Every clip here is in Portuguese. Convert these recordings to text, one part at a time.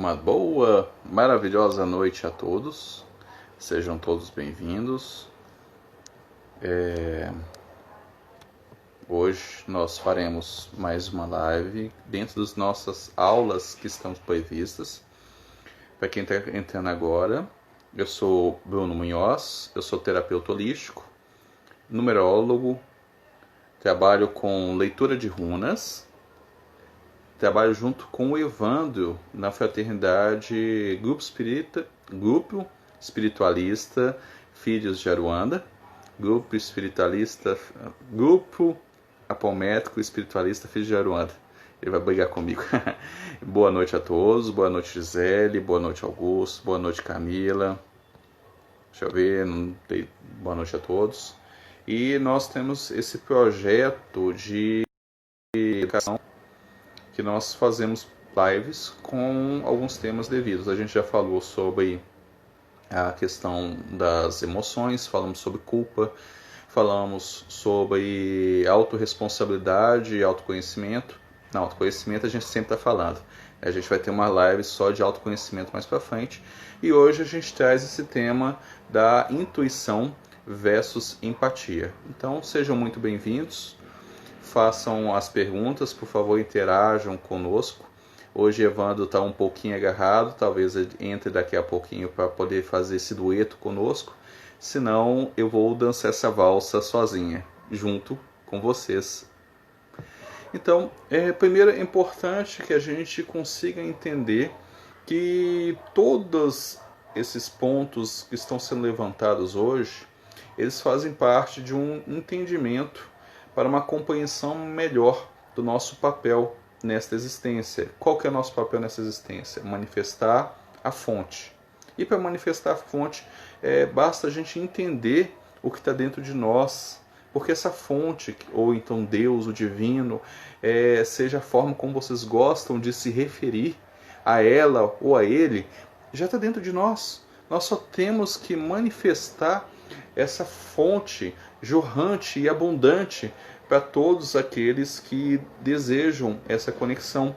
Uma boa, maravilhosa noite a todos. Sejam todos bem-vindos. Hoje nós faremos mais uma live dentro das nossas aulas que estão previstas. Para quem está entrando agora, eu sou Bruno Munhoz, eu sou terapeuta holístico, numerólogo, trabalho com leitura de runas, trabalho junto com o Evandro na fraternidade Grupo Espiritualista Filhos de Aruanda, Grupo Apométrico Espiritualista Filhos de Aruanda. Ele vai brigar comigo. Boa noite a todos, boa noite Gisele, boa noite Augusto, boa noite Camila. Deixa eu ver, não dei boa noite a todos. E nós temos esse projeto de educação que nós fazemos lives com alguns temas devidos. A gente já falou sobre a questão das emoções, falamos sobre culpa, falamos sobre autorresponsabilidade e autoconhecimento. Não, autoconhecimento a gente sempre está falando. A gente vai ter uma live só de autoconhecimento mais para frente. E hoje a gente traz esse tema da intuição versus empatia. Então sejam muito bem-vindos. Façam as perguntas, por favor, interajam conosco. Hoje Evandro está um pouquinho agarrado, talvez ele entre daqui a pouquinho para poder fazer esse dueto conosco. Senão eu vou dançar essa valsa sozinha, junto com vocês. Então, primeiro é importante que a gente consiga entender que todos esses pontos que estão sendo levantados hoje, eles fazem parte de um entendimento para uma compreensão melhor do nosso papel nesta existência. Qual que é o nosso papel nessa existência? Manifestar a fonte. E para manifestar a fonte, basta a gente entender o que está dentro de nós. Porque essa fonte, ou então Deus, o divino, seja a forma como vocês gostam de se referir a ela ou a ele, já está dentro de nós. Nós só temos que manifestar essa fonte jorrante e abundante para todos aqueles que desejam essa conexão.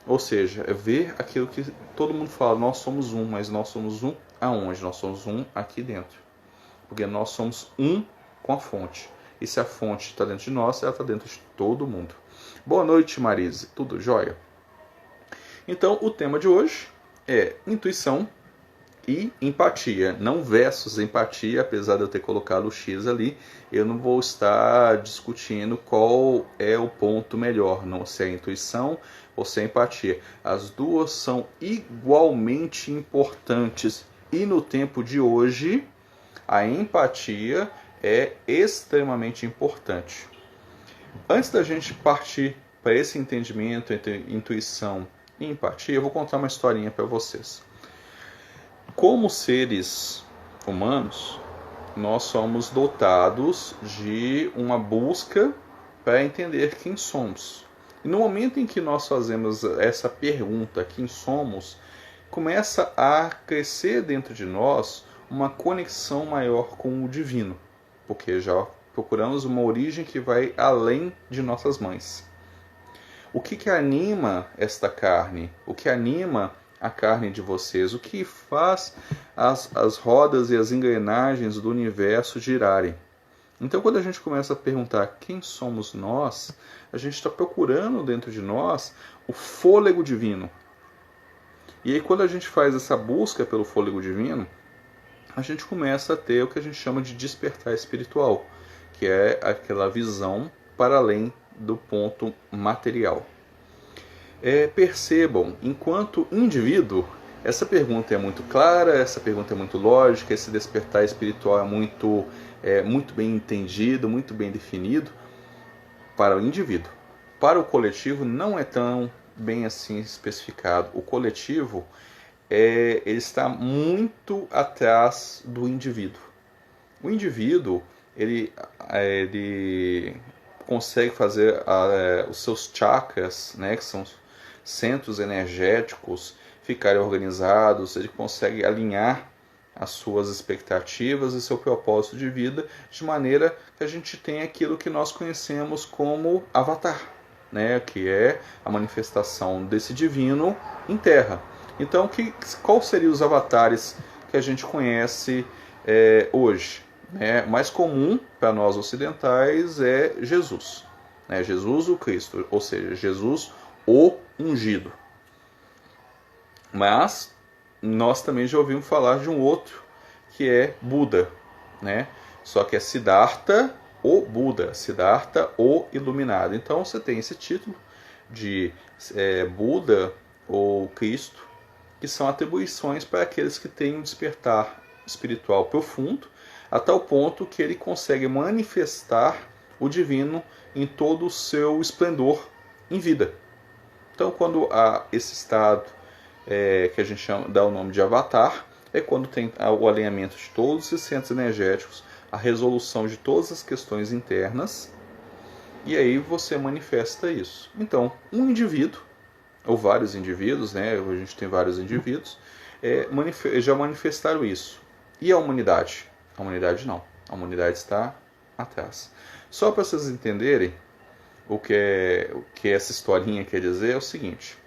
Ou seja, ver aquilo que todo mundo fala, nós somos um, mas nós somos um aonde? Nós somos um aqui dentro. Porque nós somos um com a fonte. E se a fonte está dentro de nós, ela está dentro de todo mundo. Boa noite, Marise. Tudo jóia? Então, o tema de hoje é intuição e empatia. Não versus empatia, apesar de eu ter colocado o X ali. Eu não vou estar discutindo qual é o ponto melhor, não se é a intuição ou se é a empatia. As duas são igualmente importantes. E no tempo de hoje, a empatia é extremamente importante. Antes da gente partir para esse entendimento entre intuição e empatia, eu vou contar uma historinha para vocês. Como seres humanos, nós somos dotados de uma busca para entender quem somos. E no momento em que nós fazemos essa pergunta, quem somos, começa a crescer dentro de nós uma conexão maior com o divino. Porque já procuramos uma origem que vai além de nossas mães. O que anima esta carne? O que anima a carne de vocês? O que faz as rodas e as engrenagens do universo girarem? Então, quando a gente começa a perguntar quem somos nós, a gente está procurando dentro de nós o fôlego divino. E aí, quando a gente faz essa busca pelo fôlego divino, a gente começa a ter o que a gente chama de despertar espiritual, que é aquela visão para além do ponto material. Percebam, enquanto indivíduo, essa pergunta é muito clara, essa pergunta é muito lógica, esse despertar espiritual é muito bem entendido, muito bem definido para o indivíduo. Para o coletivo não é tão bem assim especificado. O coletivo ele está muito atrás do indivíduo. O indivíduo ele consegue fazer os seus chakras, né, que são centros energéticos, ficarem organizados, ele consegue alinhar as suas expectativas e seu propósito de vida de maneira que a gente tenha aquilo que nós conhecemos como avatar, né, que é a manifestação desse divino em terra. Então, qual seriam os avatares que a gente conhece hoje? O mais comum para nós ocidentais é Jesus. Jesus o Cristo, ou seja, Jesus o ungido. Mas nós também já ouvimos falar de um outro, que é Buda. Só que é Siddhartha, o Buda, Siddhartha, o iluminado. Então você tem esse título de Buda ou Cristo, que são atribuições para aqueles que têm um despertar espiritual profundo, a tal ponto que ele consegue manifestar o divino em todo o seu esplendor em vida. Então, quando há esse estado que a gente dá o nome de avatar, é quando tem o alinhamento de todos os centros energéticos, a resolução de todas as questões internas, e aí você manifesta isso. Então, um indivíduo, ou vários indivíduos, a gente tem vários indivíduos, já manifestaram isso. E a humanidade? A humanidade não. A humanidade está atrás. Só para vocês entenderem o que essa historinha quer dizer, é o seguinte: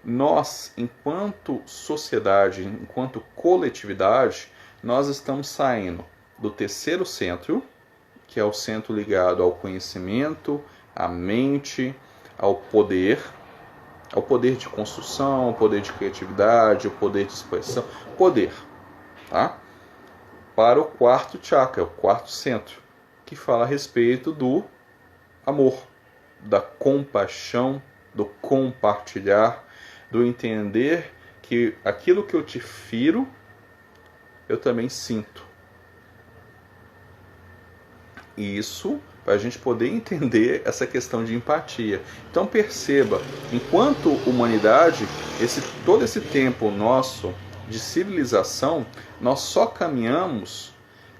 nós, enquanto sociedade, enquanto coletividade, nós estamos saindo do terceiro centro, que é o centro ligado ao conhecimento, à mente, ao poder de construção, ao poder de criatividade, ao poder de expressão, poder, tá? Para o quarto chakra, o quarto centro, que fala a respeito do amor, da compaixão, do compartilhar, do entender que aquilo que eu te firo, eu também sinto. E isso para a gente poder entender essa questão de empatia. Então perceba, enquanto humanidade, todo esse tempo nosso de civilização, nós só caminhamos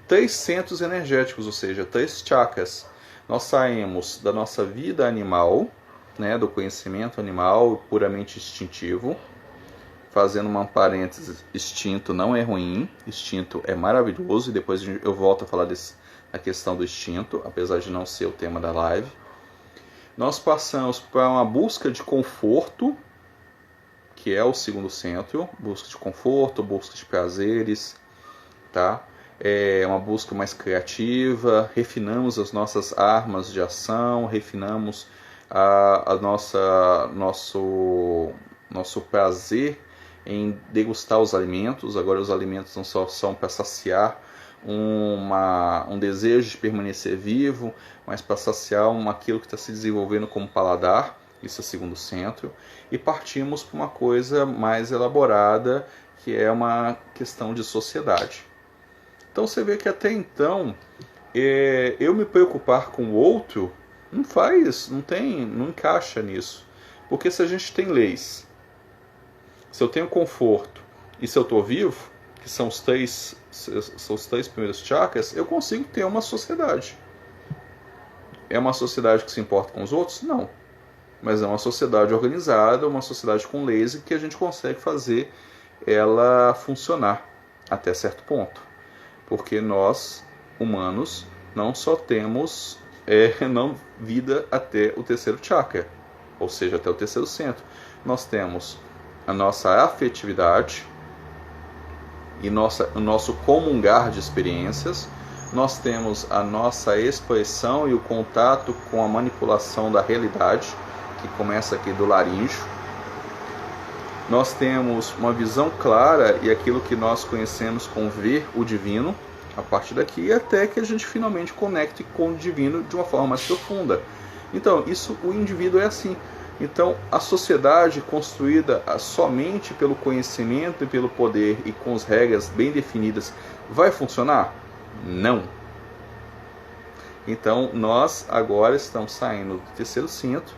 3 centros energéticos, ou seja, 3 chakras. Nós saímos da nossa vida animal, do conhecimento animal puramente instintivo, fazendo uma parêntese, instinto não é ruim, instinto é maravilhoso, e depois eu volto a falar da questão do instinto, apesar de não ser o tema da live. Nós passamos para uma busca de conforto, que é o segundo centro, busca de conforto, busca de prazeres, tá? É uma busca mais criativa, refinamos as nossas armas de ação, refinamos nosso prazer em degustar os alimentos. Agora os alimentos não só são para saciar um desejo de permanecer vivo, mas para saciar aquilo que está se desenvolvendo como paladar. Isso é segundo centro. E partimos para uma coisa mais elaborada, que é uma questão de sociedade. Então você vê que até então, eu me preocupar com o outro não encaixa nisso. Porque se a gente tem leis, se eu tenho conforto e se eu estou vivo, que são os três primeiros chakras, eu consigo ter uma sociedade. É uma sociedade que se importa com os outros? Não. Mas é uma sociedade organizada, uma sociedade com leis que a gente consegue fazer ela funcionar até certo ponto. Porque nós, humanos, não só temos vida até o terceiro chakra, ou seja, até o terceiro centro. Nós temos a nossa afetividade e o nosso comungar de experiências. Nós temos a nossa expressão e o contato com a manipulação da realidade, que começa aqui do laríngeo. Nós temos uma visão clara e aquilo que nós conhecemos com ver o divino, a partir daqui, até que a gente finalmente conecte com o divino de uma forma mais profunda. Então, o indivíduo é assim. Então, a sociedade construída somente pelo conhecimento e pelo poder e com as regras bem definidas, vai funcionar? Não. Então, nós agora estamos saindo do terceiro centro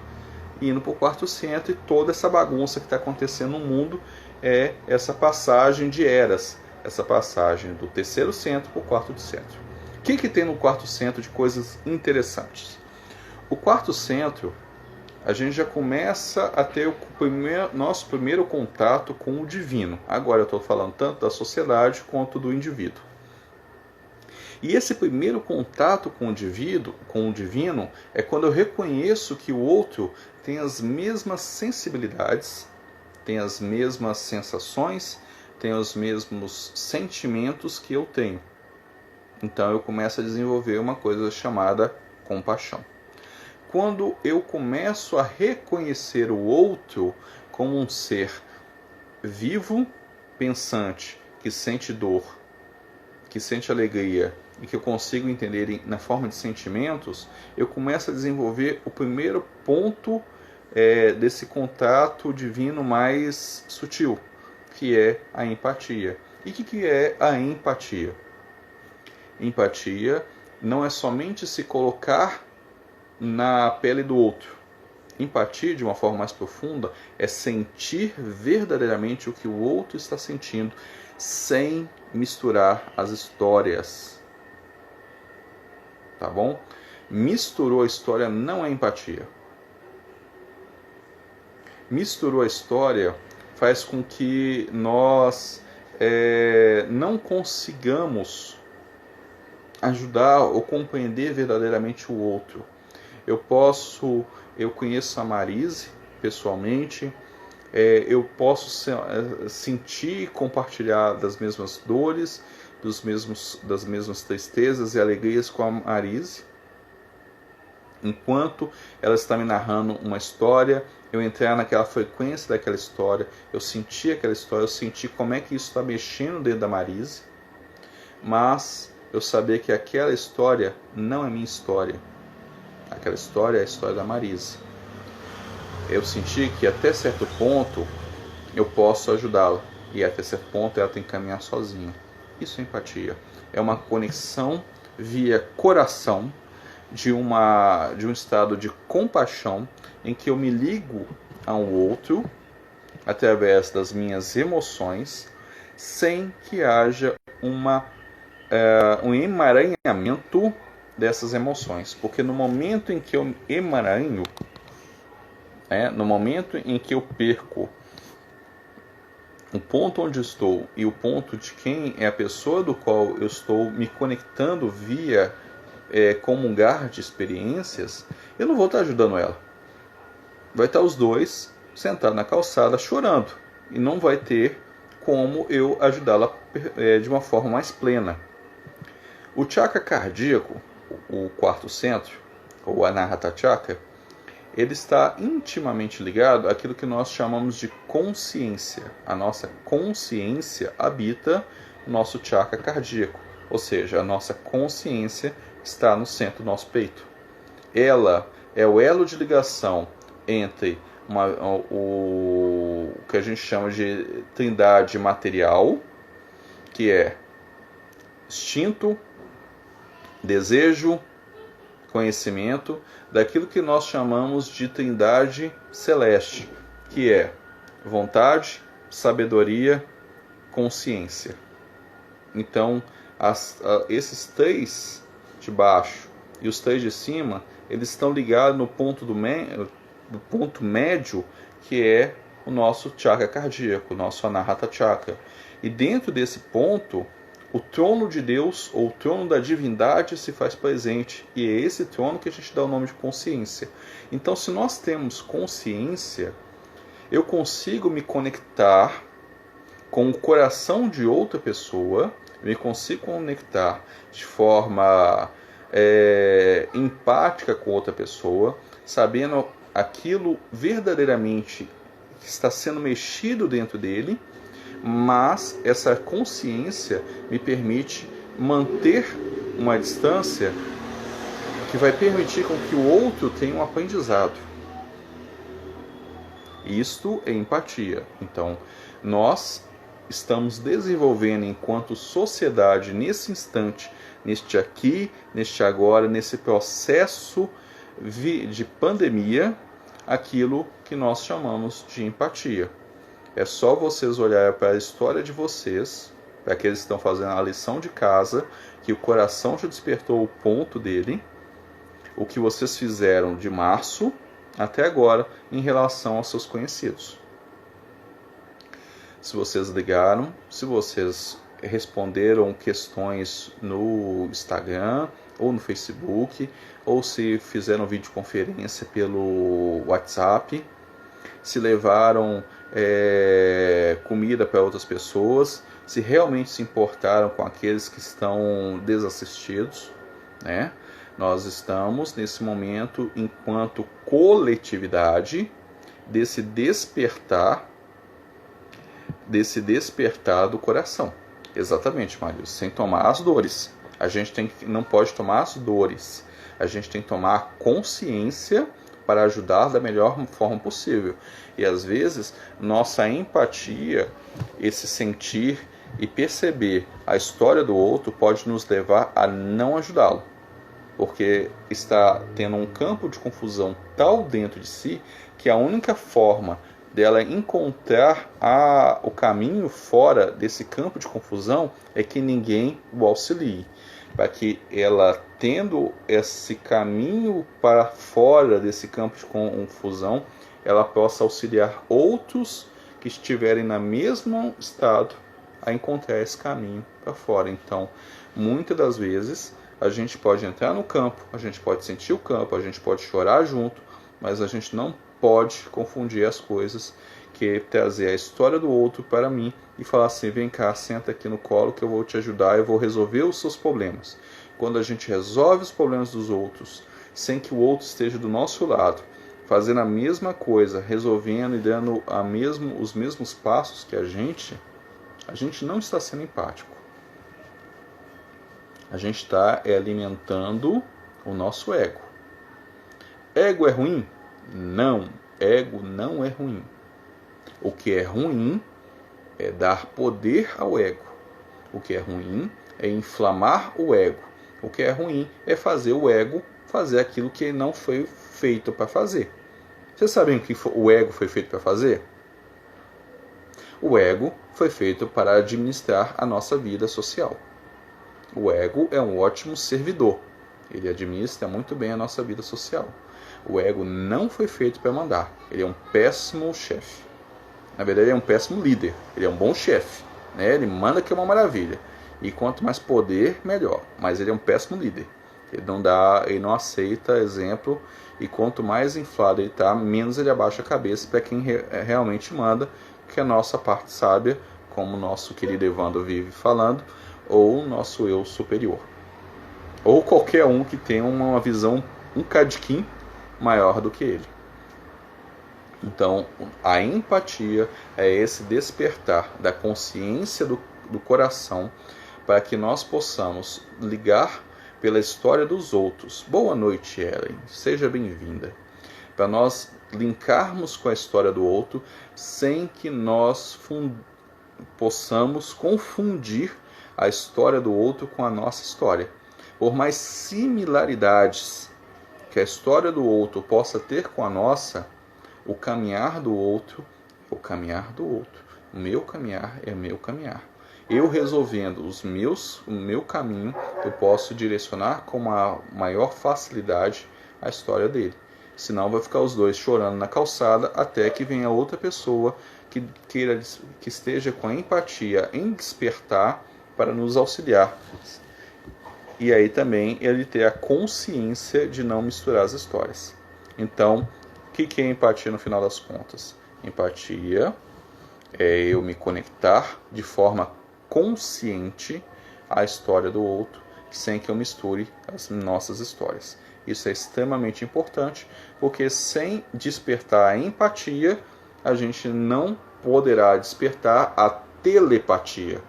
e indo para o quarto centro, e toda essa bagunça que está acontecendo no mundo é essa passagem de eras, essa passagem do terceiro centro para o quarto centro. O que tem no quarto centro de coisas interessantes? O quarto centro, a gente já começa a ter nosso primeiro contato com o divino. Agora eu estou falando tanto da sociedade quanto do indivíduo. E esse primeiro contato com o divino, é quando eu reconheço que o outro tem as mesmas sensibilidades, tem as mesmas sensações, tem os mesmos sentimentos que eu tenho. Então eu começo a desenvolver uma coisa chamada compaixão. Quando eu começo a reconhecer o outro como um ser vivo, pensante, que sente dor, que sente alegria e que eu consigo entender na forma de sentimentos, eu começo a desenvolver o primeiro ponto desse contato divino mais sutil, que é a empatia. E o que é a empatia? Empatia não é somente se colocar na pele do outro. Empatia, de uma forma mais profunda, é sentir verdadeiramente o que o outro está sentindo, sem misturar as histórias. Tá bom? Misturou a história não é empatia. Misturou a história faz com que nós não consigamos ajudar ou compreender verdadeiramente o outro. Eu conheço a Marise pessoalmente, eu posso sentir e compartilhar das mesmas dores, das mesmas tristezas e alegrias com a Marise. Enquanto ela está me narrando uma história, eu entrar naquela frequência daquela história, eu senti aquela história, eu senti como é que isso está mexendo dentro da Marise, mas eu saber que aquela história não é minha história. Aquela história é a história da Marise. Eu senti que até certo ponto eu posso ajudá-la, e até certo ponto ela tem que caminhar sozinha. Isso é empatia. É uma conexão via coração, de um estado de compaixão, em que eu me ligo ao outro através das minhas emoções, sem que haja um emaranhamento dessas emoções. Porque no momento em que eu emaranho, no momento em que eu perco o ponto onde estou e o ponto de quem é a pessoa do qual eu estou me conectando via comungar de experiências, eu não vou estar ajudando ela. Vai estar os dois sentados na calçada chorando, e não vai ter como eu ajudá-la de uma forma mais plena. O chakra cardíaco, o quarto centro, ou Anahata Chakra, ele está intimamente ligado àquilo que nós chamamos de consciência. A nossa consciência habita o nosso chakra cardíaco, ou seja, a nossa consciência está no centro do nosso peito. Ela é o elo de ligação entre o que a gente chama de trindade material, que é instinto, desejo, conhecimento, daquilo que nós chamamos de trindade celeste, que é vontade, sabedoria, consciência. Então, esses três de baixo e os três de cima, eles estão ligados no ponto do ponto médio, que é o nosso chakra cardíaco, o nosso Anahata Chakra. E dentro desse ponto, o trono de Deus, ou o trono da divindade, se faz presente. E é esse trono que a gente dá o nome de consciência. Então, se nós temos consciência, eu consigo me conectar com o coração de outra pessoa, eu me consigo conectar de forma empática com outra pessoa, sabendo aquilo verdadeiramente que está sendo mexido dentro dele, mas essa consciência me permite manter uma distância que vai permitir com que o outro tenha um aprendizado. Isto é empatia. Então, nós estamos desenvolvendo enquanto sociedade, nesse instante, neste aqui, neste agora, nesse processo de pandemia, aquilo que nós chamamos de empatia. É só vocês olharem para a história de vocês, para aqueles que estão fazendo a lição de casa, que o coração já despertou o ponto dele, o que vocês fizeram de março até agora em relação aos seus conhecidos. Se vocês ligaram, se vocês responderam questões no Instagram ou no Facebook, ou se fizeram videoconferência pelo WhatsApp, se levaram comida para outras pessoas, se realmente se importaram com aqueles que estão desassistidos, né? Nós estamos nesse momento, enquanto coletividade, desse despertar do coração. Exatamente, Marius, sem tomar as dores. A gente não pode tomar as dores. A gente tem que tomar consciência para ajudar da melhor forma possível. E às vezes, nossa empatia, esse sentir e perceber a história do outro pode nos levar a não ajudá-lo. Porque está tendo um campo de confusão tal dentro de si que a única forma dela encontrar o caminho fora desse campo de confusão é que ninguém o auxilie. Para que ela, tendo esse caminho para fora desse campo de confusão, ela possa auxiliar outros que estiverem no mesmo estado a encontrar esse caminho para fora. Então, muitas das vezes, a gente pode entrar no campo, a gente pode sentir o campo, a gente pode chorar junto, mas a gente não pode confundir as coisas, que trazer a história do outro para mim e falar assim, vem cá, senta aqui no colo que eu vou te ajudar, eu vou resolver os seus problemas. Quando a gente resolve os problemas dos outros, sem que o outro esteja do nosso lado, fazendo a mesma coisa, resolvendo e dando os mesmos passos que a gente não está sendo empático. A gente está alimentando o nosso ego. Ego é ruim? Não, ego não é ruim. O que é ruim é dar poder ao ego. O que é ruim é inflamar o ego. O que é ruim é fazer o ego fazer aquilo que não foi feito para fazer. Vocês sabem o que o ego foi feito para fazer? O ego foi feito para administrar a nossa vida social. O ego é um ótimo servidor. Ele administra muito bem a nossa vida social. O ego não foi feito para mandar. Ele é um péssimo chefe. Na verdade, ele é um péssimo líder. Ele é um bom chefe, né? Ele manda, que é uma maravilha. E quanto mais poder, melhor. Mas ele é um péssimo líder. Ele não aceita exemplo. E quanto mais inflado ele está, menos ele abaixa a cabeça para quem realmente manda, que é a nossa parte sábia, como o nosso querido Evandro vive falando, ou o nosso eu superior. Ou qualquer um que tenha uma visão um cadiquim maior do que ele. Então, a empatia é esse despertar da consciência do coração para que nós possamos ligar pela história dos outros. Boa noite, Ellen. Seja bem-vinda. Para nós linkarmos com a história do outro sem que nós possamos confundir a história do outro com a nossa história. Por mais similaridades que a história do outro possa ter com a nossa, o caminhar do outro é o caminhar do outro. O meu caminhar é o meu caminhar. Eu resolvendo o meu caminho, eu posso direcionar com uma maior facilidade a história dele. Senão vai ficar os dois chorando na calçada até que venha outra pessoa que esteja com a empatia em despertar para nos auxiliar. E aí também ele ter a consciência de não misturar as histórias. Então, o que é empatia no final das contas? Empatia é eu me conectar de forma consciente à história do outro, sem que eu misture as nossas histórias. Isso é extremamente importante, porque sem despertar a empatia, a gente não poderá despertar a telepatia.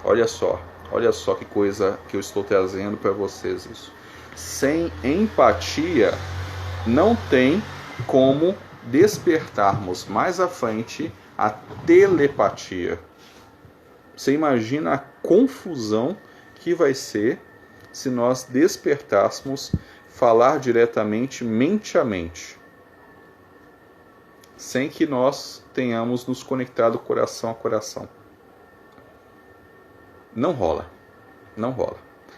Olha só que coisa que eu estou trazendo para vocês isso. Sem empatia, não tem como despertarmos mais à frente a telepatia. Você imagina a confusão que vai ser se nós despertássemos falar diretamente mente a mente, sem que nós tenhamos nos conectado coração a coração. Não rola.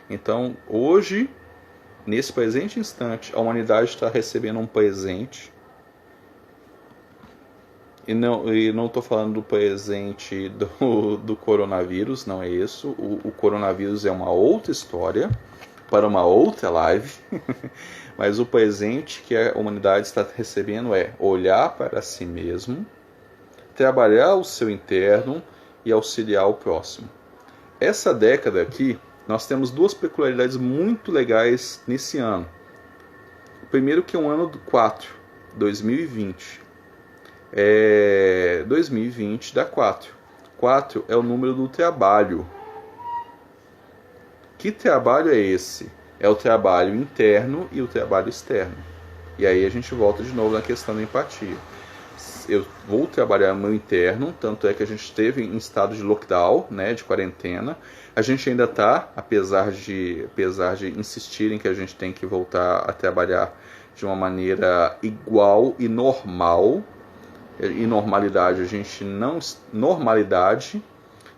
Então, hoje, nesse presente instante, a humanidade está recebendo um presente. E não estou falando do presente do coronavírus, não é isso. O coronavírus é uma outra história. para uma outra live, mas o presente que a humanidade está recebendo é olhar para si mesmo, trabalhar o seu interno e auxiliar o próximo. Essa década aqui, nós temos duas peculiaridades muito legais nesse ano. Primeiro que é um ano do 4, 2020. 2020 dá 4. 4 é o número do trabalho. Que trabalho é esse? É o trabalho interno e o trabalho externo. E aí a gente volta de novo na questão da empatia. Eu vou trabalhar o meu interno, tanto é que a gente esteve em estado de lockdown, né, de quarentena. A gente ainda está, apesar de insistirem que a gente tem que voltar a trabalhar de uma maneira igual e normal. E normalidade, normalidade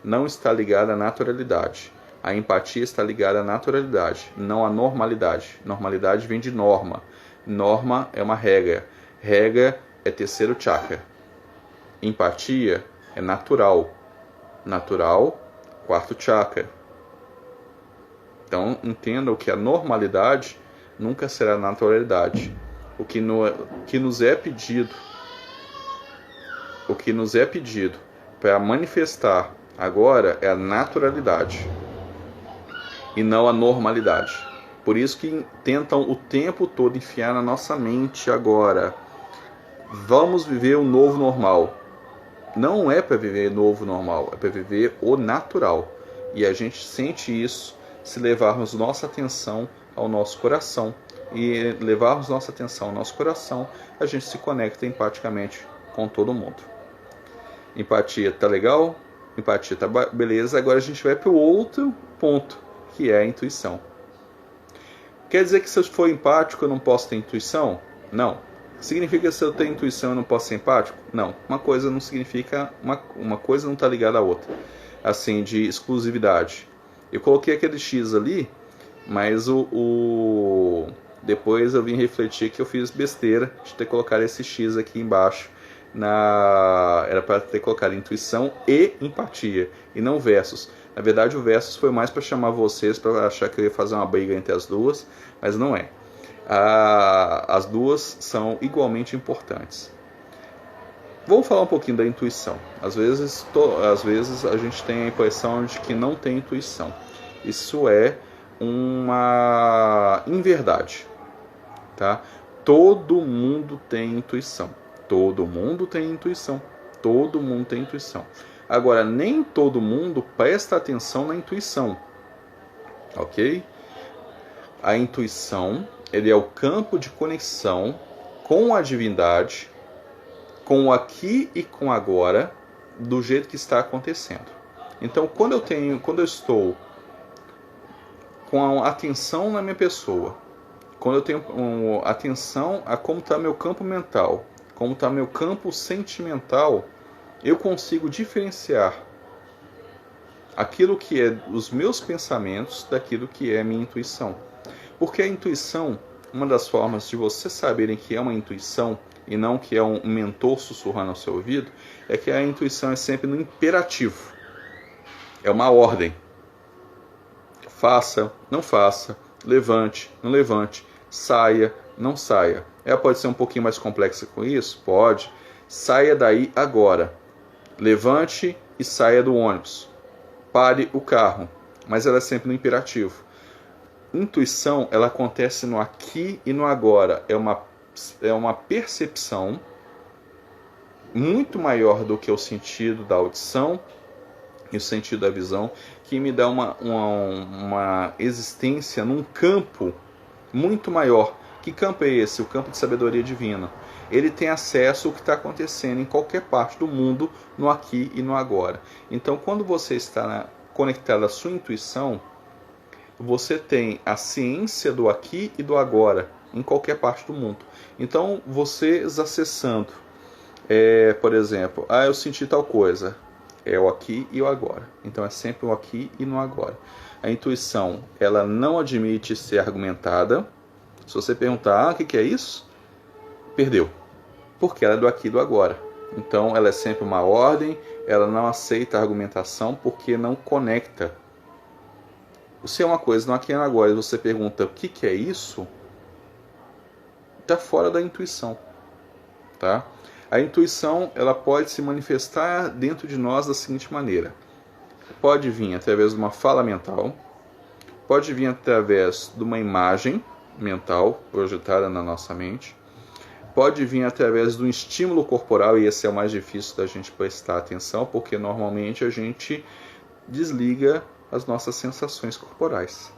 não está ligada à naturalidade. A empatia está ligada à naturalidade, não à normalidade. Normalidade vem de norma. Norma é uma regra. Regra é terceiro chakra. Empatia é natural. Natural, quarto chakra. Então, entendam que a normalidade nunca será naturalidade. O que nos é pedido para manifestar agora é a naturalidade e não a normalidade. Por isso que tentam o tempo todo enfiar na nossa mente agora: vamos viver o novo normal. Não é para viver novo normal, é para viver o natural. E a gente sente isso se levarmos nossa atenção ao nosso coração. E levarmos nossa atenção ao nosso coração, a gente se conecta empaticamente com todo mundo. Empatia tá legal? Empatia tá beleza. Agora a gente vai para o outro ponto, que é a intuição. Quer dizer que se eu for empático eu não posso ter intuição? Não. Significa que se eu tenho intuição eu não posso ser empático? Não. Uma coisa não significa, uma coisa não está ligada à outra. Assim, de exclusividade. Eu coloquei aquele X ali, mas depois eu vim refletir que eu fiz besteira de ter colocado esse X aqui embaixo. Era para ter colocado intuição e empatia, e não versus. Na verdade, o versus foi mais para chamar vocês para achar que eu ia fazer uma briga entre as duas, mas não é. As duas são igualmente importantes. Vamos falar um pouquinho da intuição. Às vezes a gente tem a impressão de que não tem intuição. Isso é uma inverdade, tá? Todo mundo tem intuição. Todo mundo tem intuição. Todo mundo tem intuição. Agora, nem todo mundo presta atenção na intuição. Ok? A intuição, ele é o campo de conexão com a divindade, com o aqui e com o agora, do jeito que está acontecendo. Então, quando eu estou com a atenção na minha pessoa, quando eu tenho atenção a como está meu campo mental, como está meu campo sentimental, eu consigo diferenciar aquilo que é os meus pensamentos daquilo que é a minha intuição. Porque a intuição, uma das formas de você saberem que é uma intuição e não que é um mentor sussurrando ao seu ouvido, é que a intuição é sempre no imperativo. É uma ordem. Faça, não faça, levante, não levante, saia, não saia. Ela pode ser um pouquinho mais complexa com isso? Pode. Saia daí agora. Levante e saia do ônibus. Pare o carro. Mas ela é sempre no imperativo. Intuição, ela acontece no aqui e no agora. É uma percepção muito maior do que o sentido da audição e o sentido da visão, que me dá uma existência num campo muito maior. Que campo é esse? O campo de sabedoria divina. Ele tem acesso ao que está acontecendo em qualquer parte do mundo, no aqui e no agora. Então, quando você está conectado à sua intuição, você tem a ciência do aqui e do agora, em qualquer parte do mundo. Então, vocês acessando, por exemplo, eu senti tal coisa, é o aqui e o agora. Então, é sempre o aqui e no agora. A intuição, ela não admite ser argumentada. Se você perguntar, o que é isso? Perdeu. Porque ela é do aqui e do agora. Então, ela é sempre uma ordem, ela não aceita argumentação porque não conecta Se é uma coisa no aqui e no agora e você pergunta o que é isso, está fora da intuição, tá? A intuição, ela pode se manifestar dentro de nós da seguinte maneira. Pode vir através de uma fala mental, pode vir através de uma imagem mental projetada na nossa mente, pode vir através do estímulo corporal, e esse é o mais difícil da gente prestar atenção, porque normalmente a gente desliga as nossas sensações corporais.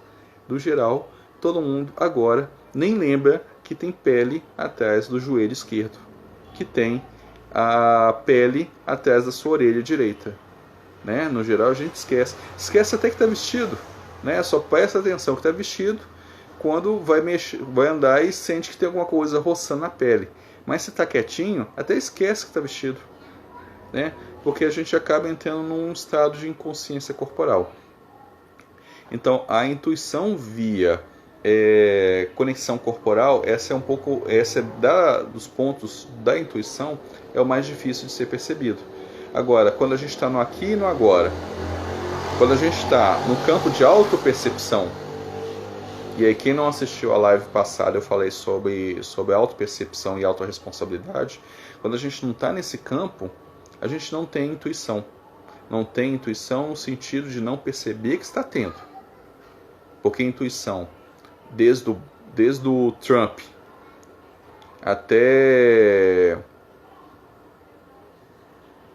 Do geral, todo mundo agora nem lembra que tem pele atrás do joelho esquerdo, que tem a pele atrás da sua orelha direita. Né? No geral a gente esquece até que está vestido, né? Só presta atenção que está vestido quando vai andar e sente que tem alguma coisa roçando na pele. Mas se está quietinho, até esquece que está vestido, né? Porque a gente acaba entrando num estado de inconsciência corporal. Então a intuição via conexão corporal, essa dos pontos da intuição, é o mais difícil de ser percebido. Agora, quando a gente está no aqui e no agora, quando a gente está no campo de autopercepção, e aí quem não assistiu a live passada eu falei sobre autopercepção e autorresponsabilidade, quando a gente não está nesse campo, a gente não tem intuição. Não tem intuição no sentido de não perceber que está tendo. Porque a intuição, desde o Trump até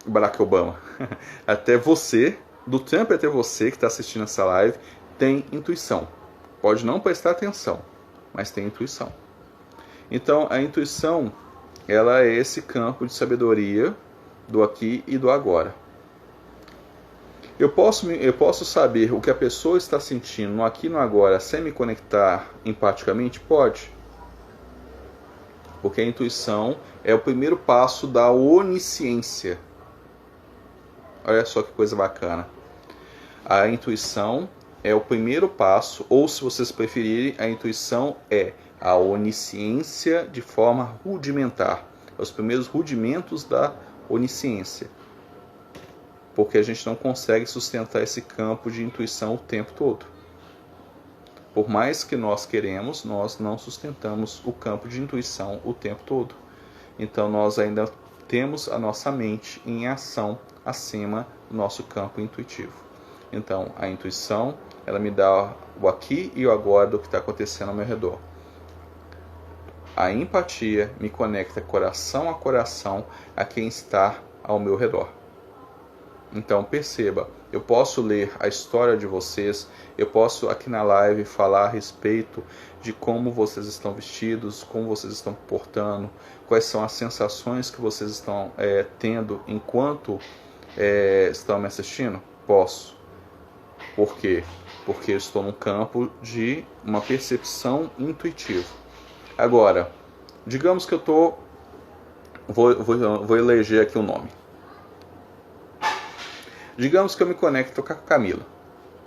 Barack Obama, até você, do Trump até você que está assistindo essa live, tem intuição. Pode não prestar atenção, mas tem intuição. Então a intuição, ela é esse campo de sabedoria do aqui e do agora. Eu posso saber o que a pessoa está sentindo no aqui e no agora sem me conectar empaticamente? Pode. Porque a intuição é o primeiro passo da onisciência. Olha só que coisa bacana. A intuição é o primeiro passo, ou se vocês preferirem, a intuição é a onisciência de forma rudimentar. É os primeiros rudimentos da onisciência. Porque a gente não consegue sustentar esse campo de intuição o tempo todo. Por mais que nós queremos, nós não sustentamos o campo de intuição o tempo todo. Então nós ainda temos a nossa mente em ação acima do nosso campo intuitivo. Então a intuição, ela me dá o aqui e o agora do que está acontecendo ao meu redor. A empatia me conecta coração a coração a quem está ao meu redor. Então perceba, eu posso ler a história de vocês, eu posso aqui na live falar a respeito de como vocês estão vestidos, como vocês estão portando, quais são as sensações que vocês estão tendo enquanto estão me assistindo? Posso. Por quê? Porque eu estou no campo de uma percepção intuitiva. Agora, digamos que eu vou eleger aqui um nome. Digamos que eu me conecto com a Camila.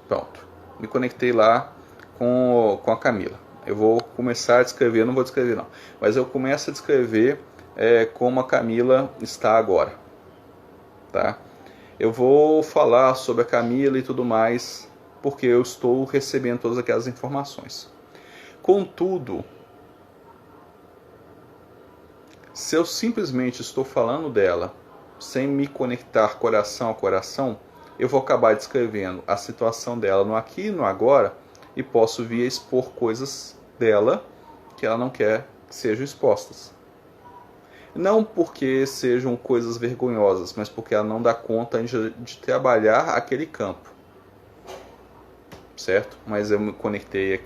Pronto. Me conectei lá com a Camila. Eu vou começar a descrever, não vou descrever não, mas eu começo a descrever como a Camila está agora. Tá? Eu vou falar sobre a Camila e tudo mais, porque eu estou recebendo todas aquelas informações. Contudo, se eu simplesmente estou falando dela, sem me conectar coração a coração, eu vou acabar descrevendo a situação dela no aqui e no agora, e posso vir a expor coisas dela que ela não quer que sejam expostas. Não porque sejam coisas vergonhosas, mas porque ela não dá conta de trabalhar aquele campo. Certo? Mas eu me conectei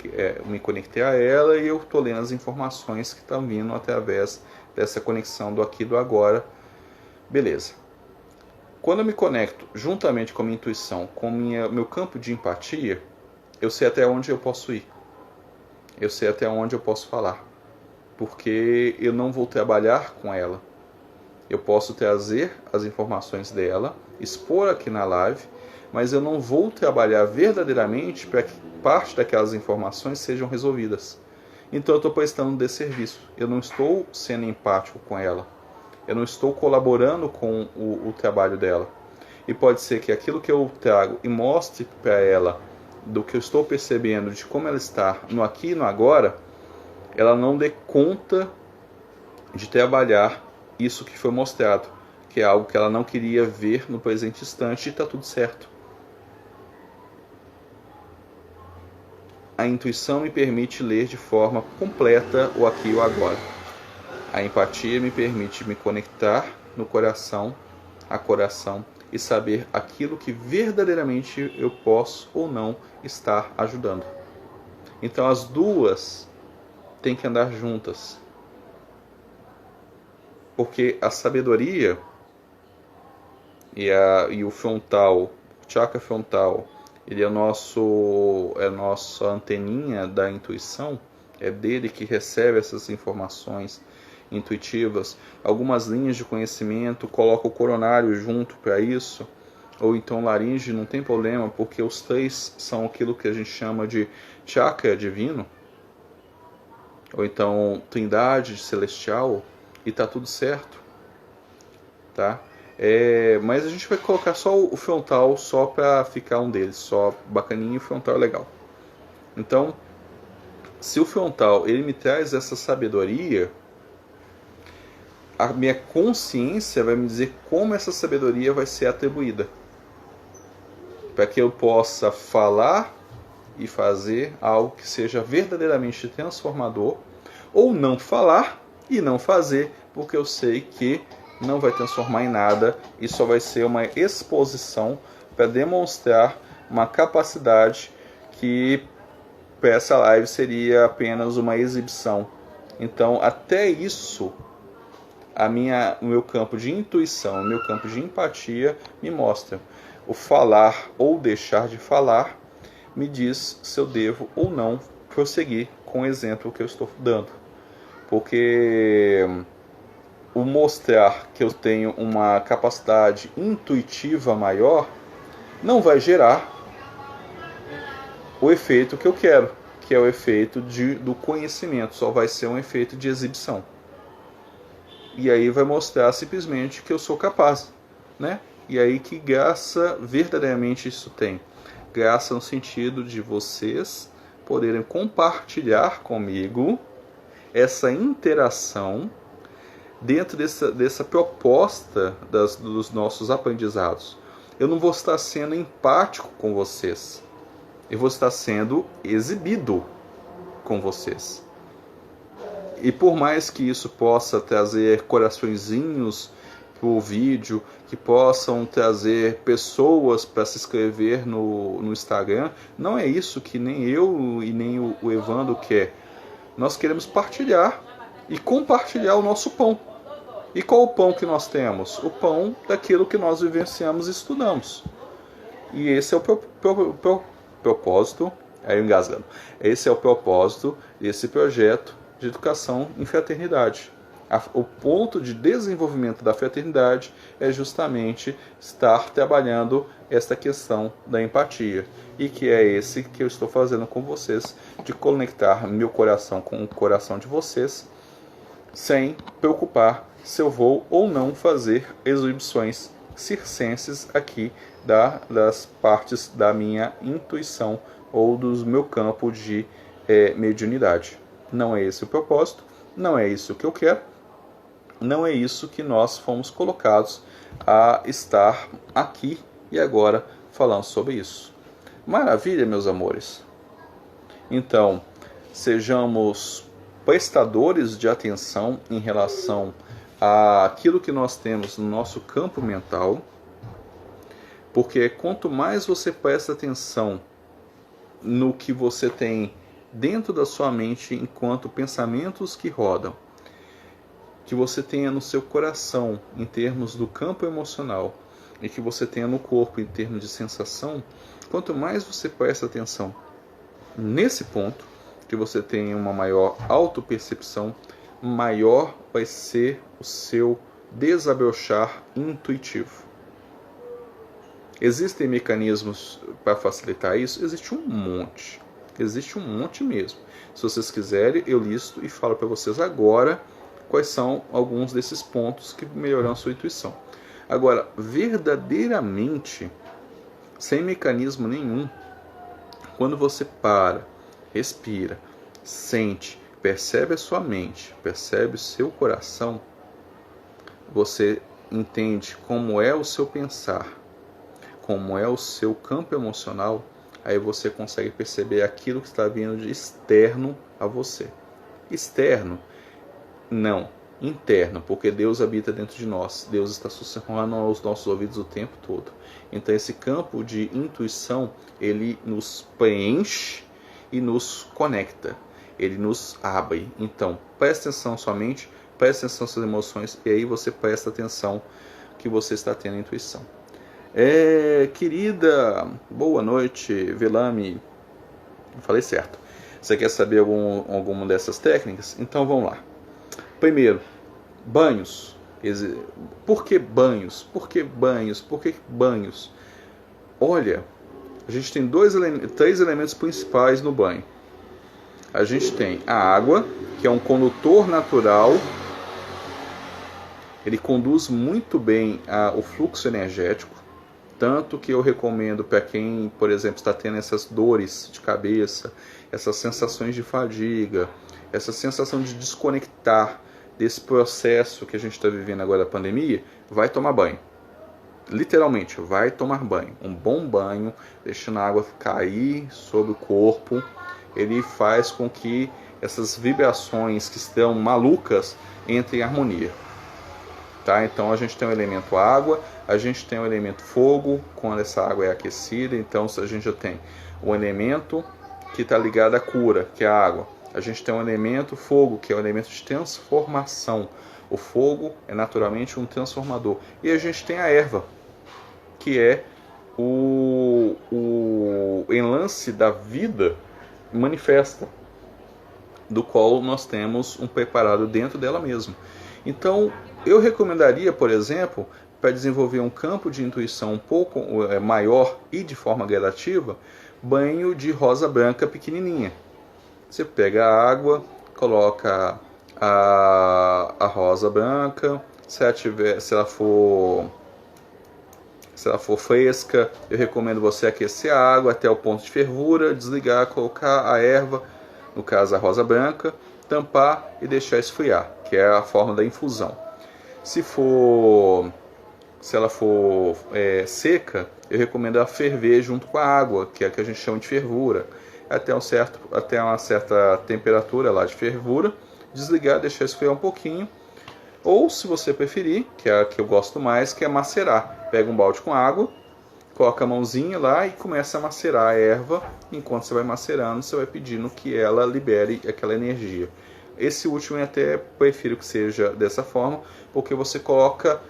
a ela e eu estou lendo as informações que estão vindo através dessa conexão do aqui e do agora. Beleza. Quando eu me conecto juntamente com a minha intuição, com meu campo de empatia, eu sei até onde eu posso ir. Eu sei até onde eu posso falar. Porque eu não vou trabalhar com ela. Eu posso trazer as informações dela, expor aqui na live, mas eu não vou trabalhar verdadeiramente para que parte daquelas informações sejam resolvidas. Então eu estou prestando um desserviço. Eu não estou sendo empático com ela. Eu não estou colaborando com o trabalho dela. E pode ser que aquilo que eu trago e mostre para ela do que eu estou percebendo, de como ela está no aqui e no agora, ela não dê conta de trabalhar isso que foi mostrado, que é algo que ela não queria ver no presente instante, e está tudo certo. A intuição me permite ler de forma completa o aqui e o agora. A empatia me permite me conectar no coração a coração e saber aquilo que verdadeiramente eu posso ou não estar ajudando. Então as duas têm que andar juntas. Porque a sabedoria e o frontal, o chakra frontal, ele é a nossa anteninha da intuição, é dele que recebe essas informações intuitivas. Algumas linhas de conhecimento, coloca o coronário junto para isso, ou então laringe, não tem problema, porque os três são aquilo que a gente chama de chakra divino, ou então trindade celestial, e tá tudo certo, tá? Mas a gente vai colocar só o frontal, só para ficar um deles, só bacaninho, e o frontal é legal. Então, se o frontal ele me traz essa sabedoria, a minha consciência vai me dizer como essa sabedoria vai ser atribuída, para que eu possa falar e fazer algo que seja verdadeiramente transformador, ou não falar e não fazer, porque eu sei que não vai transformar em nada e só vai ser uma exposição para demonstrar uma capacidade que para essa live seria apenas uma exibição. Então, até isso, o meu campo de intuição, o meu campo de empatia me mostra. O falar ou deixar de falar me diz se eu devo ou não prosseguir com o exemplo que eu estou dando. Porque o mostrar que eu tenho uma capacidade intuitiva maior não vai gerar o efeito que eu quero, que é o efeito do conhecimento, só vai ser um efeito de exibição. E aí vai mostrar simplesmente que eu sou capaz, né? E aí que graça verdadeiramente isso tem? Graça no sentido de vocês poderem compartilhar comigo essa interação dentro dessa proposta dos nossos aprendizados. Eu não vou estar sendo empático com vocês. Eu vou estar sendo exibido com vocês. E por mais que isso possa trazer coraçõezinhos para o vídeo, que possam trazer pessoas para se inscrever no Instagram, não é isso que nem eu e nem o Evandro quer. Nós queremos partilhar e compartilhar o nosso pão. E qual o pão que nós temos? O pão daquilo que nós vivenciamos e estudamos. E esse é o propósito, aí engasgando. Esse é o propósito desse projeto de educação em fraternidade. O ponto de desenvolvimento da fraternidade é justamente estar trabalhando esta questão da empatia. E que é esse que eu estou fazendo com vocês, de conectar meu coração com o coração de vocês, sem preocupar se eu vou ou não fazer exibições circenses aqui das partes da minha intuição ou do meu campo de mediunidade. Não é esse o propósito, não é isso que eu quero, não é isso que nós fomos colocados a estar aqui e agora falando sobre isso. Maravilha, meus amores? Então, sejamos prestadores de atenção em relação àquilo que nós temos no nosso campo mental, porque quanto mais você presta atenção no que você tem dentro da sua mente enquanto pensamentos que rodam, que você tenha no seu coração em termos do campo emocional e que você tenha no corpo em termos de sensação, quanto mais você presta atenção nesse ponto, que você tenha uma maior autopercepção, maior vai ser o seu desabrochar intuitivo. Existem mecanismos para facilitar isso? Existe um monte. Existe um monte mesmo. Se vocês quiserem, eu listo e falo para vocês agora quais são alguns desses pontos que melhoram a sua intuição. Agora, verdadeiramente, sem mecanismo nenhum, Quando você para, respira, sente, percebe a sua mente, percebe o seu coração, você entende como é o seu pensar, como é o seu campo emocional, aí você consegue perceber aquilo que está vindo de externo a você. Externo, não. Interno, porque Deus habita dentro de nós. Deus está sussurrando aos nossos ouvidos o tempo todo. Então esse campo de intuição, ele nos preenche e nos conecta. Ele nos abre. Então, preste atenção à sua mente, preste atenção às suas emoções, e aí você presta atenção que você está tendo a intuição. Querida, boa noite, Velame. Falei certo. Você quer saber alguma dessas técnicas? Então vamos lá. Primeiro, banhos. Por que banhos? Por que banhos? Por que banhos? Olha, a gente tem três elementos principais no banho. A gente tem a água, que é um condutor natural. Ele conduz muito bem o fluxo energético. Tanto que eu recomendo para quem, por exemplo, está tendo essas dores de cabeça, essas sensações de fadiga, essa sensação de desconectar desse processo que a gente está vivendo agora da pandemia, vai tomar banho. Literalmente, vai tomar banho. Um bom banho, deixando a água cair sobre o corpo, ele faz com que essas vibrações que estão malucas entrem em harmonia. Tá? Então a gente tem o elemento água, a gente tem o elemento fogo, quando essa água é aquecida, então a gente já tem o elemento que está ligado à cura, que é a água. A gente tem o elemento fogo, que é o elemento de transformação. O fogo é naturalmente um transformador. E a gente tem a erva, que é o enlace da vida manifesta, do qual nós temos um preparado dentro dela mesma. Então, eu recomendaria, por exemplo, para desenvolver um campo de intuição um pouco maior e de forma gradativa, banho de rosa branca pequenininha. Você pega a água, coloca a rosa branca, se ela for fresca, eu recomendo você aquecer a água até o ponto de fervura, desligar, colocar a erva, no caso a rosa branca, tampar e deixar esfriar, que é a forma da infusão. Se ela for seca, eu recomendo ela ferver junto com a água, que é a que a gente chama de fervura, até uma certa temperatura lá de fervura, desligar, deixar esfriar um pouquinho. Ou, se você preferir, que é a que eu gosto mais, que é macerar. Pega um balde com água, coloca a mãozinha lá e começa a macerar a erva. Enquanto você vai macerando, você vai pedindo que ela libere aquela energia. Esse último eu até prefiro que seja dessa forma, porque você coloca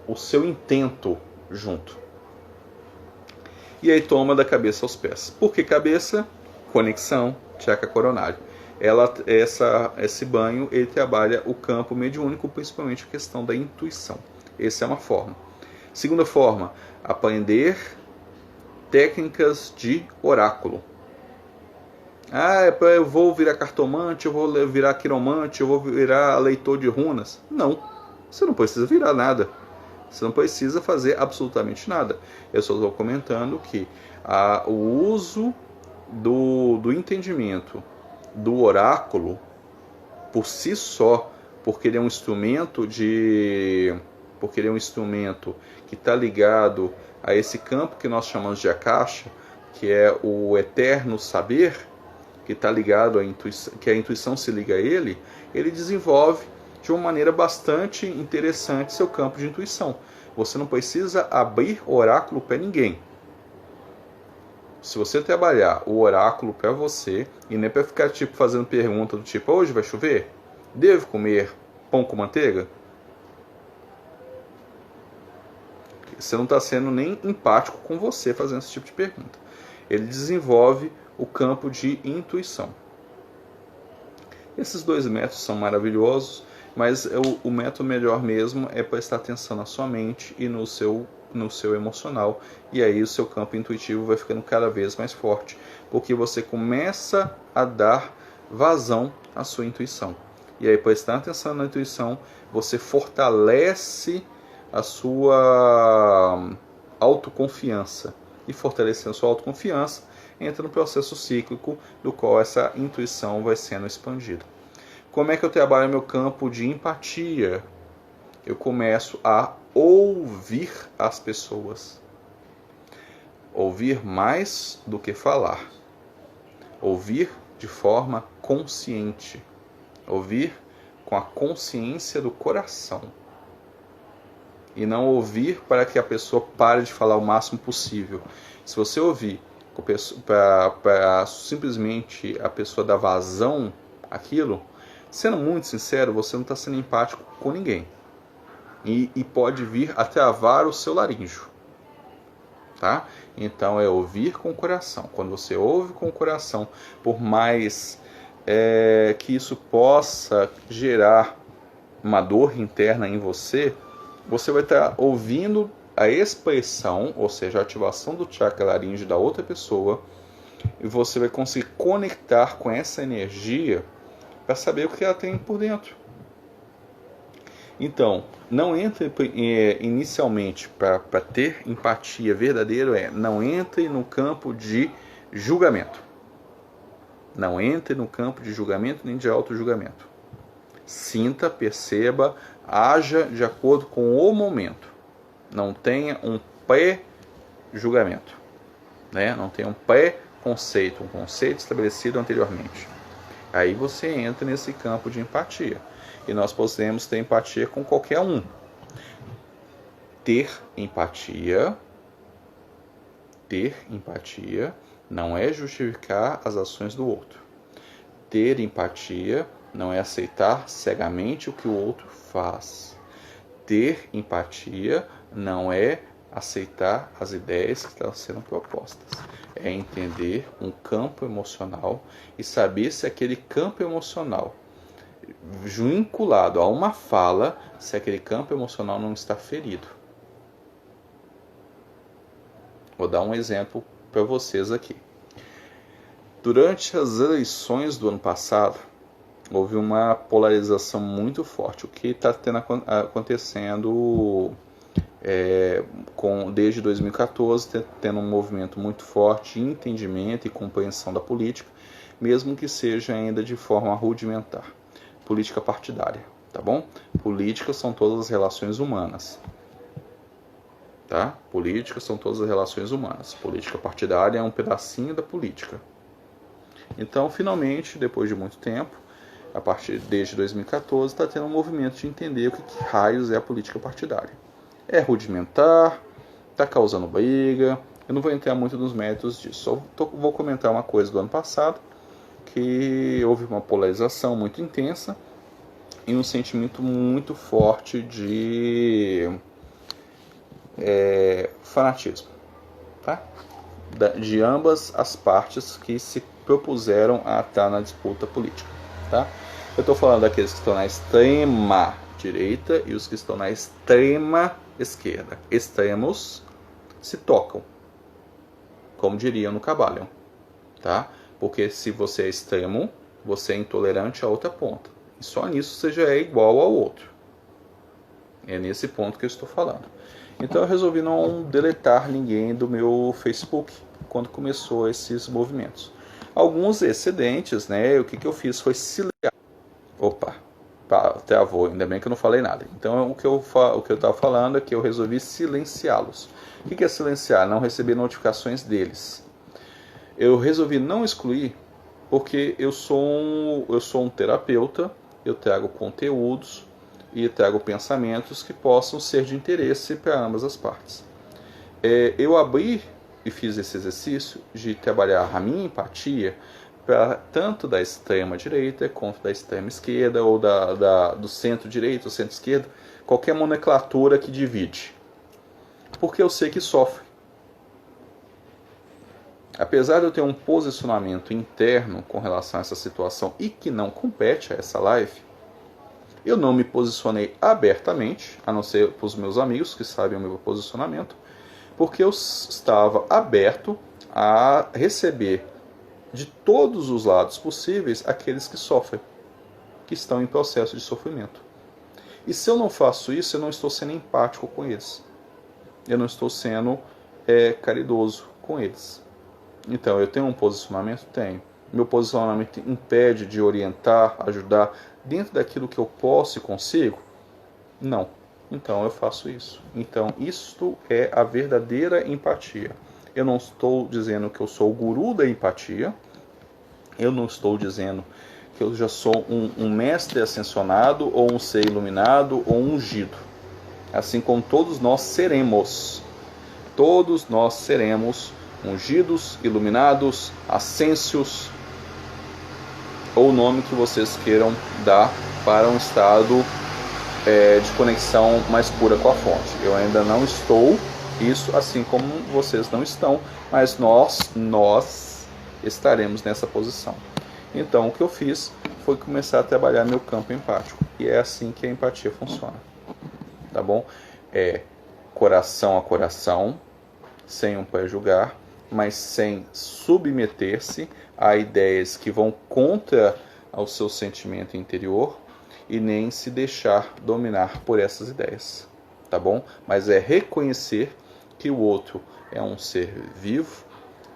o seu intento junto. E aí toma da cabeça aos pés. Por que cabeça? Conexão, chakra coronário. Esse banho ele trabalha o campo mediúnico, principalmente a questão da intuição. Essa é uma forma. Segunda forma, aprender técnicas de oráculo. Eu vou virar cartomante, eu vou virar quiromante, eu vou virar leitor de runas. Não, você não precisa virar nada. Você não precisa fazer absolutamente nada. Eu só estou comentando que o uso do entendimento do oráculo por si só, porque ele é um instrumento que está ligado a esse campo que nós chamamos de Akasha, que é o eterno saber, que está ligado à intuição, que a intuição se liga a ele desenvolve de uma maneira bastante interessante seu campo de intuição. Você não precisa abrir oráculo para ninguém. Se você trabalhar o oráculo para você, e nem para ficar fazendo pergunta do tipo, hoje vai chover? Devo comer pão com manteiga? Você não está sendo nem empático com você fazendo esse tipo de pergunta. Ele desenvolve o campo de intuição. Esses dois métodos são maravilhosos, mas o método melhor mesmo é prestar atenção na sua mente e no seu emocional, e aí o seu campo intuitivo vai ficando cada vez mais forte, porque você começa a dar vazão à sua intuição. E aí, prestando atenção na intuição, você fortalece a sua autoconfiança. E fortalecendo a sua autoconfiança, entra no processo cíclico do qual essa intuição vai sendo expandida. Como é que eu trabalho meu campo de empatia? Eu começo a ouvir as pessoas. Ouvir mais do que falar. Ouvir de forma consciente. Ouvir com a consciência do coração. E não ouvir para que a pessoa pare de falar o máximo possível. Se você ouvir para simplesmente a pessoa dar vazão àquilo, sendo muito sincero, você não está sendo empático com ninguém. E pode vir a travar o seu laríngeo. Tá? Então é ouvir com o coração. Quando você ouve com o coração, por mais que isso possa gerar uma dor interna em você, você vai estar ouvindo a expressão, ou seja, a ativação do chakra laríngeo da outra pessoa, e você vai conseguir conectar com essa energia para saber o que ela tem por dentro. Então, não entre inicialmente para ter empatia verdadeira, não entre no campo de julgamento. Não entre no campo de julgamento nem de auto-julgamento. Sinta, perceba, haja de acordo com o momento. Não tenha um pré-julgamento. Né? Não tenha um pré-conceito, um conceito estabelecido anteriormente. Aí você entra nesse campo de empatia. E nós podemos ter empatia com qualquer um. Ter empatia não é justificar as ações do outro. Ter empatia não é aceitar cegamente o que o outro faz. Ter empatia não é aceitar as ideias que estão sendo propostas. É entender um campo emocional e saber se aquele campo emocional, vinculado a uma fala, se aquele campo emocional não está ferido. Vou dar um exemplo para vocês aqui. Durante as eleições do ano passado, houve uma polarização muito forte. O que está acontecendo desde 2014, tendo um movimento muito forte de entendimento e compreensão da política, mesmo que seja ainda de forma rudimentar. Política partidária, tá bom? Política são todas as relações humanas. Tá? Política são todas as relações humanas. Política partidária é um pedacinho da política. Então, finalmente, depois de muito tempo, desde 2014, está tendo um movimento de entender o que raios é a política partidária. É rudimentar, está causando briga. Eu não vou entrar muito nos méritos disso. Só vou comentar uma coisa do ano passado, que houve uma polarização muito intensa e um sentimento muito forte de fanatismo, tá? De ambas as partes que se propuseram a estar na disputa política, tá? Eu estou falando daqueles que estão na extrema direita e os que estão na extrema esquerda. Extremos se tocam, como diriam no Cabalhão, tá? Porque se você é extremo, você é intolerante a outra ponta. E só nisso você já é igual ao outro. É nesse ponto que eu estou falando. Então eu resolvi não deletar ninguém do meu Facebook quando começou esses movimentos. Alguns excedentes, né? O que eu fiz foi silenciar. Opa, travou, ainda bem que eu não falei nada. Então o que eu estava falando é que eu resolvi silenciá-los. O que é silenciar? Não receber notificações deles. Eu resolvi não excluir porque eu sou um terapeuta, eu trago conteúdos e trago pensamentos que possam ser de interesse para ambas as partes. Eu abri e fiz esse exercício de trabalhar a minha empatia para tanto da extrema direita quanto da extrema esquerda ou do centro-direita ou centro-esquerda, qualquer nomenclatura que divide. Porque eu sei que sofre. Apesar de eu ter um posicionamento interno com relação a essa situação e que não compete a essa live, eu não me posicionei abertamente, a não ser para os meus amigos que sabem o meu posicionamento, porque eu estava aberto a receber de todos os lados possíveis aqueles que sofrem, que estão em processo de sofrimento. E se eu não faço isso, eu não estou sendo empático com eles. Eu não estou sendo caridoso com eles. Então, eu tenho um posicionamento? Tenho. Meu posicionamento impede de orientar, ajudar dentro daquilo que eu posso e consigo? Não. Então, eu faço isso. Então, isto é a verdadeira empatia. Eu não estou dizendo que eu sou o guru da empatia. Eu não estou dizendo que eu já sou um mestre ascensionado, ou um ser iluminado, ou um ungido. Assim como todos nós seremos. Todos nós seremos ungidos, iluminados, ascensios, ou o nome que vocês queiram dar para um estado de conexão mais pura com a fonte. Eu ainda não estou isso, assim como vocês não estão, mas nós estaremos nessa posição. Então, o que eu fiz foi começar a trabalhar meu campo empático, e é assim que a empatia funciona, tá bom? É coração a coração, sem um pré-julgar, mas sem submeter-se a ideias que vão contra o seu sentimento interior e nem se deixar dominar por essas ideias, tá bom? Mas é reconhecer que o outro é um ser vivo,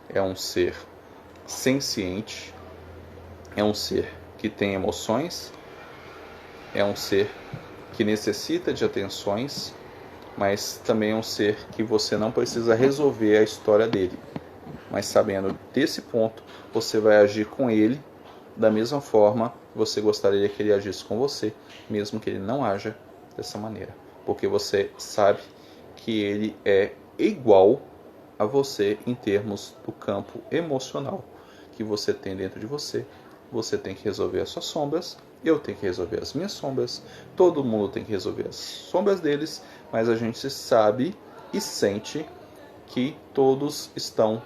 é um ser senciente, é um ser que tem emoções, é um ser que necessita de atenções, mas também é um ser que você não precisa resolver a história dele. Mas sabendo desse ponto, você vai agir com ele da mesma forma que você gostaria que ele agisse com você, mesmo que ele não haja dessa maneira. Porque você sabe que ele é igual a você em termos do campo emocional que você tem dentro de você. Você tem que resolver as suas sombras, eu tenho que resolver as minhas sombras, todo mundo tem que resolver as sombras deles, mas a gente sabe e sente que todos estão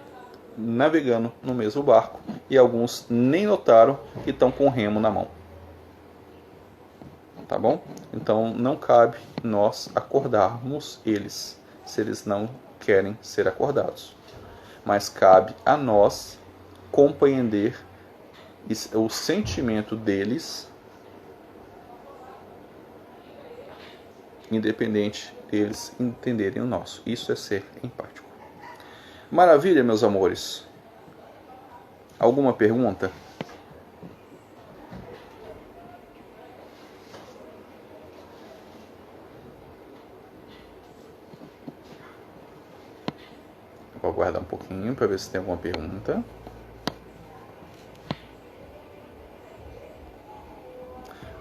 navegando no mesmo barco e alguns nem notaram que estão com o remo na mão. Tá bom? Então não cabe nós acordarmos eles, se eles não querem ser acordados. Mas cabe a nós compreender o sentimento deles, independente deles entenderem o nosso. Isso é ser empático. Maravilha, meus amores. Alguma pergunta? Vou aguardar um pouquinho para ver se tem alguma pergunta.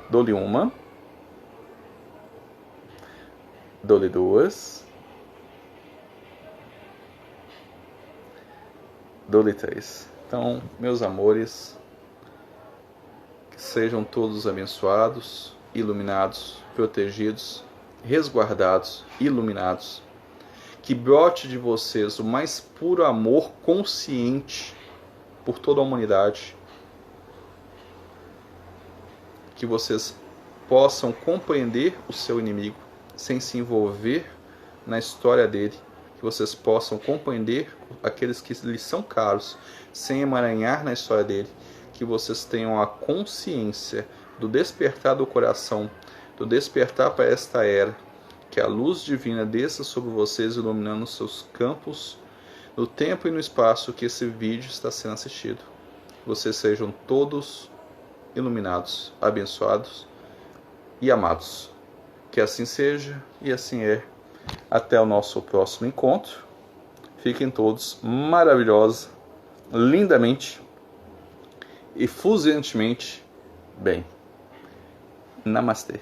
Dou-lhe uma. Dou-lhe duas. Dou-lhe três. Então, meus amores, que sejam todos abençoados, iluminados, protegidos, resguardados, iluminados. Que brote de vocês o mais puro amor consciente por toda a humanidade. Que vocês possam compreender o seu inimigo sem se envolver na história dele. Que vocês possam compreender aqueles que lhes são caros sem emaranhar na história dele. Que vocês tenham a consciência do despertar do coração, do despertar para esta era. Que a luz divina desça sobre vocês, iluminando os seus campos, no tempo e no espaço que esse vídeo está sendo assistido. Vocês sejam todos iluminados, abençoados e amados. Que assim seja e assim é. Até o nosso próximo encontro. Fiquem todos maravilhosos, lindamente e fuziantemente bem. Namastê.